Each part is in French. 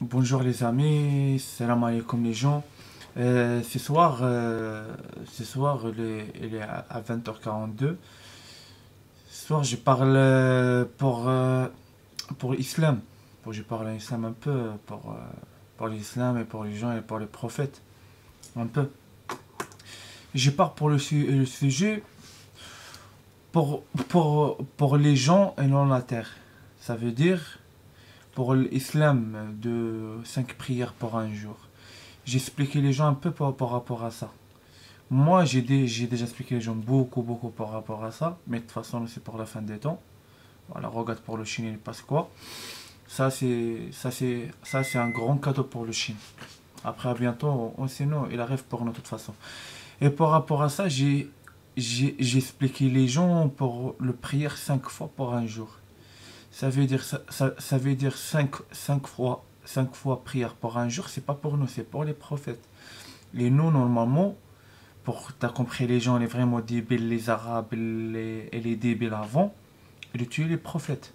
Bonjour les amis, salam alaikum les gens. Ce soir il est à 20h42. Ce soir je parle pour l'islam. Je parle l'islam un peu pour l'islam et pour les gens et pour les prophètes. Un peu. Je pars pour le sujet pour les gens et non la terre. Ça veut dire pour l'islam de 5 prières par un jour. J'ai expliqué les gens un peu par rapport à ça. Moi, j'ai déjà expliqué les gens beaucoup par rapport à ça, mais de toute façon, c'est pour la fin des temps. Voilà, regarde pour le Chine, il passe quoi. Ça, c'est un grand cadeau pour le Chine. Après, à bientôt, on sait non, il arrive pour nous de toute façon. Et par rapport à ça, j'ai expliqué les gens pour le prière 5 fois pour un jour. Ça veut dire 5 fois prière par un jour, c'est pas pour nous, c'est pour les prophètes. Et nous, normalement, pour t'as compris les gens, les vraiment débiles, les arabes et les débiles avant, ils tuent les prophètes.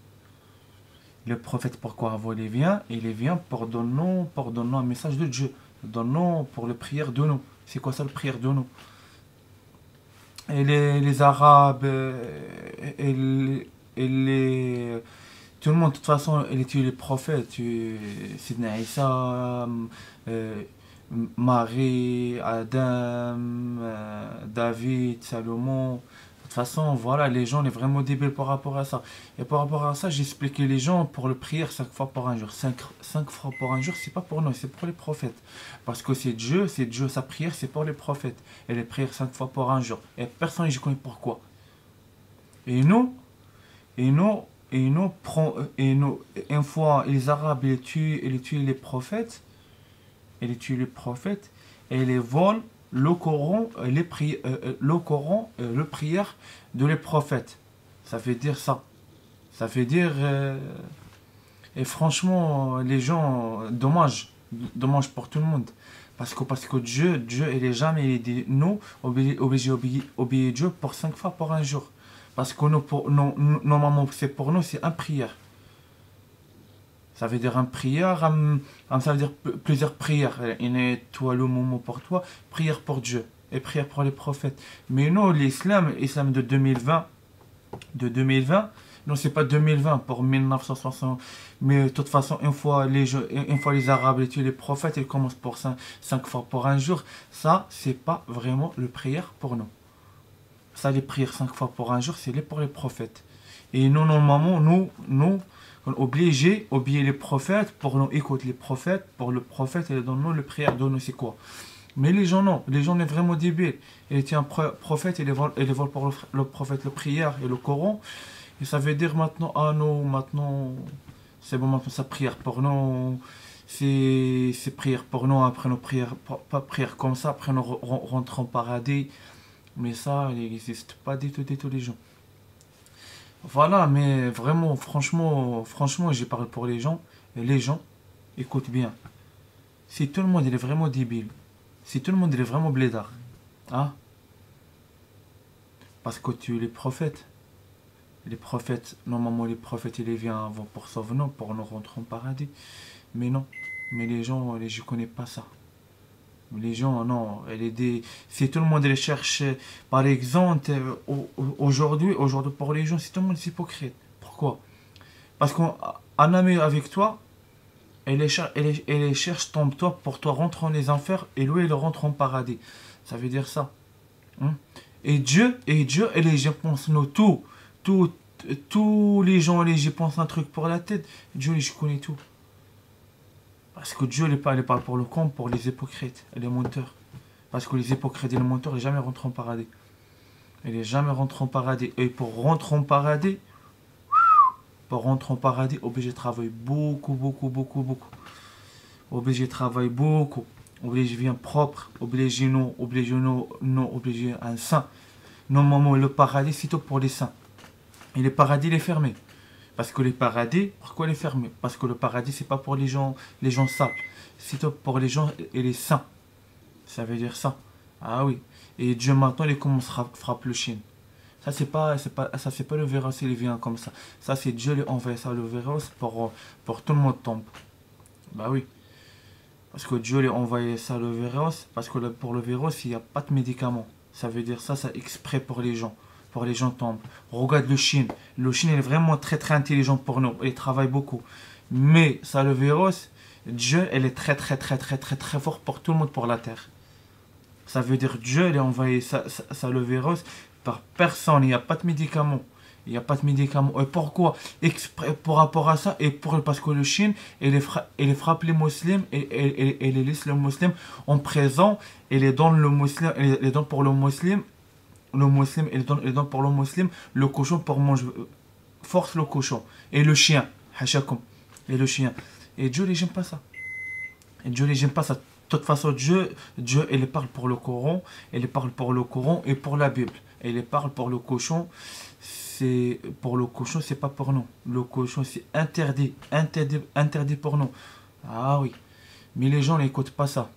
Le prophète, pourquoi avant il vient? Il vient pour donner un message de Dieu, donner pour la prière de nous. C'est quoi ça, la prière de nous? Et les arabes et les tout le monde, de toute façon, il tue les prophètes. Sidna Issa, euh, Marie, Adam, David, Salomon. De toute façon, voilà, les gens, on est vraiment débiles par rapport à ça. Et par rapport à ça, j'ai expliqué les gens pour le prière 5 fois par un jour. Cinq fois par un jour, c'est pas pour nous, c'est pour les prophètes. Parce que c'est Dieu, sa prière, c'est pour les prophètes. Et les prières 5 fois par un jour. Et personne ne connaît pourquoi. Et nous, et nous, une fois, les Arabes, ils tuent les prophètes, et les volent le Coran, le Coran, le prière de les prophètes. Ça veut dire ça. Ça veut dire, et franchement, les gens, dommage pour tout le monde. Parce que Dieu, il est jamais, il dit, nous, obéir Dieu pour 5 fois par un jour. Parce que normalement, c'est pour nous, c'est un prière. Ça veut dire un prière, ça veut dire plusieurs prières. Il est toi le moment pour toi, prière pour Dieu et prière pour les prophètes. Mais non, l'islam de 2020, non, c'est pas 2020 pour 1960. Mais de toute façon, une fois les Arabes et les prophètes, ils commencent pour 5 fois pour un jour. Ça, c'est pas vraiment le prière pour nous. Ça, les prières 5 fois pour un jour, c'est pour les prophètes. Et nous, normalement, nous, on est obligés d'obéir les prophètes pour nous écouter les prophètes. Pour le prophète, et dans nous, le prière de nous, c'est quoi? Mais les gens, non. Les gens, sont vraiment débiles. Il était un prophète, et les volent pour le prophète, le prière et le Coran. Et ça veut dire maintenant, ah non, maintenant, c'est bon, maintenant, ça prière pour nous. C'est prière pour nous. Après, nos prières, pas prière comme ça. Après, nous rentrons au paradis. Mais ça, il n'existe pas du tout les gens. Voilà, mais vraiment, franchement, j'ai parlé pour les gens. Et les gens, écoute bien. Si tout le monde il est vraiment débile, si tout le monde il est vraiment blédard, hein, parce que tu es les prophètes, normalement les prophètes ils viennent avant pour sauver nous, pour nous rentrer au paradis. Mais non, mais les gens, je connais pas ça. Les gens, non, si tout le monde les cherche, par exemple, aujourd'hui pour les gens, si tout le monde est hypocrite. Pourquoi? Parce qu'un ami avec toi, elle les cherche tombe toi pour toi rentre en les enfers et lui il rentre en paradis. Ça veut dire ça. Hein. Et les gens pensent nous tout, tous les gens, les gens pensent un truc pour la tête. Dieu, je connais tout. Parce que Dieu, il parle pour le con, pour les hypocrites et les menteurs. Parce que les hypocrites et les menteurs, ils jamais rentrent en paradis. Ils n'est jamais rentré en paradis. Et pour rentrer en paradis, obligé de travailler beaucoup. Obligé de travailler beaucoup. Obligé de vivre propre. Obligé un saint. Normalement, le paradis, c'est tout pour les saints. Et le paradis, il est fermé. Parce que les paradis, pourquoi il est fermé? Parce que le paradis, c'est pas pour les gens sales. C'est tout pour les gens et les saints. Ça veut dire ça. Ah oui. Et Dieu maintenant, il commence à frapper le chien. Ça c'est pas le virus, il vient comme ça. Ça c'est Dieu, il envoie ça le virus pour tout le monde tombe. Bah oui. Parce que Dieu lui a envoyé ça le virus. Parce que pour le virus, il n'y a pas de médicaments. Ça veut dire ça, c'est exprès pour les gens. Pour les gens tombent. Regarde le Chine. Le Chine il est vraiment très très intelligent pour nous. Il travaille beaucoup. Mais ça, le virus, Dieu, elle est très très très très très très fort pour tout le monde, pour la terre. Ça veut dire Dieu, il a envoyé ça, le virus par personne. Il n'y a pas de médicaments. Il n'y a pas de médicaments. Et pourquoi? Exprès pour rapport à ça, et parce que le Chine, elle frappe les musulmans, et les laisse les musulmans en présent, et les donne le musulman, et les donne pour le musulman, et les donne pour le musulman, le cochon pour manger, force le cochon. Et le chien, hachakum, et le chien. Et Dieu, il n'aime pas ça. Et Dieu, il n'aime pas ça. De toute façon, Dieu, il parle pour le Coran, il parle pour le Coran et pour la Bible. Et il parle pour le cochon, c'est pas pour nous. Le cochon, c'est interdit, interdit, interdit pour nous. Ah oui, mais les gens n'écoutent pas ça.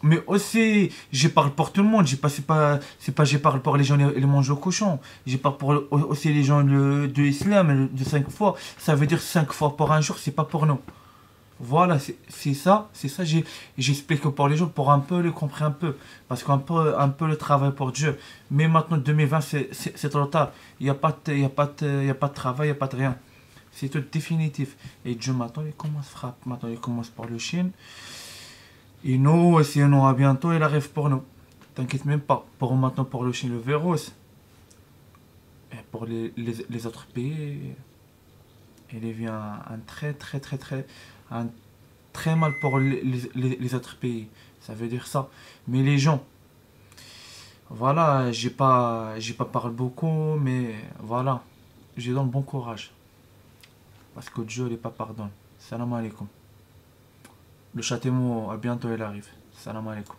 Mais aussi, je parle pour tout le monde. C'est pas, je parle pour les gens qui mangent le cochon. Je parle pour aussi les gens de l'islam, de 5 fois. Ça veut dire 5 fois pour un jour, c'est pas pour nous. Voilà, c'est ça, j'explique pour les gens pour un peu les comprendre un peu. Parce un peu le travail pour Dieu. Mais maintenant, 2020, c'est trop tard. Il n'y a pas de travail, il n'y a pas de rien. C'est tout définitif. Et Dieu, maintenant, il commence à frapper. Maintenant, il commence par le Chine. Et nous, si on a bientôt, il arrive pour nous. T'inquiète même pas. Pour maintenant, pour le Chine, le virus. Et pour les autres pays, il vient un très, très, très, très, un très mal pour les autres pays. Ça veut dire ça. Mais les gens, voilà, j'ai pas parlé beaucoup, mais voilà, j'ai donne bon courage. Parce que Dieu n'est pas pardonne. Salam alaikum. Le châtiment, à bientôt, il arrive. Salam alaikum.